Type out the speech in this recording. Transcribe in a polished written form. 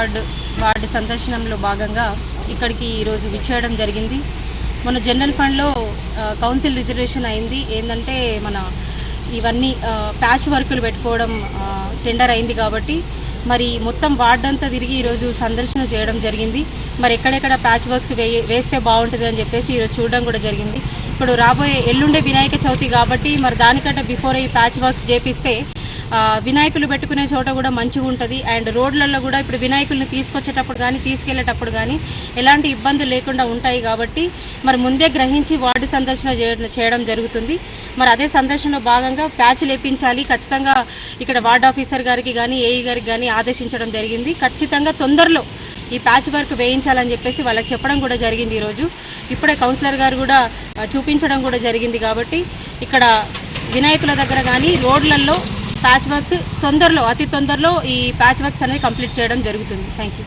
Ward సందర్శనంలో భాగంగా ఇక్కడికి ఈరోజు విచ్చేయడం జరిగింది. మన జనరల్ ఫండ్లో కౌన్సిల్ రిజర్వేషన్ అయింది. ఏంటంటే మన ఇవన్నీ ప్యాచ్ వర్కులు పెట్టుకోవడం టెండర్ అయింది కాబట్టి మరి మొత్తం వార్డు అంతా తిరిగి ఈరోజు సందర్శన చేయడం జరిగింది. మరి ఎక్కడెక్కడ ప్యాచ్ వర్క్స్ వేస్తే బాగుంటుంది అని చెప్పేసి ఈరోజు చూడడం కూడా జరిగింది. ఇప్పుడు రాబోయే ఎల్లుండే వినాయక చవితి కాబట్టి మరి దానికంటే బిఫోర్ ఈ ప్యాచ్ వర్క్స్ చేపిస్తే వినాయకులు పెట్టుకునే చోట కూడా మంచిగా ఉంటుంది. అండ్ రోడ్లలో కూడా ఇప్పుడు వినాయకుల్ని తీసుకొచ్చేటప్పుడు కానీ తీసుకెళ్లేటప్పుడు కానీ ఎలాంటి ఇబ్బందులు లేకుండా ఉంటాయి కాబట్టి మరి ముందే గ్రహించి వార్డు సందర్శన చేయడం జరుగుతుంది. మరి అదే సందర్శనలో భాగంగా ప్యాచ్ లేపించాలి ఖచ్చితంగా ఇక్కడ వార్డ్ ఆఫీసర్ గారికి కానీ ఏఈ గారికి కానీ ఆదేశించడం జరిగింది. ఖచ్చితంగా తొందరలో ఈ ప్యాచ్ వర్క్ వేయించాలని చెప్పేసి వాళ్ళకి చెప్పడం కూడా జరిగింది. ఈరోజు ఇప్పుడే కౌన్సిలర్ గారు కూడా చూపించడం కూడా జరిగింది. కాబట్టి ఇక్కడ వినాయకుల దగ్గర కానీ రోడ్లలో ప్యాచ్ వర్క్స్ అతి తొందరలో ఈ ప్యాచ్ వర్క్స్ అనేది కంప్లీట్ చేయడం జరుగుతుంది. Thank you.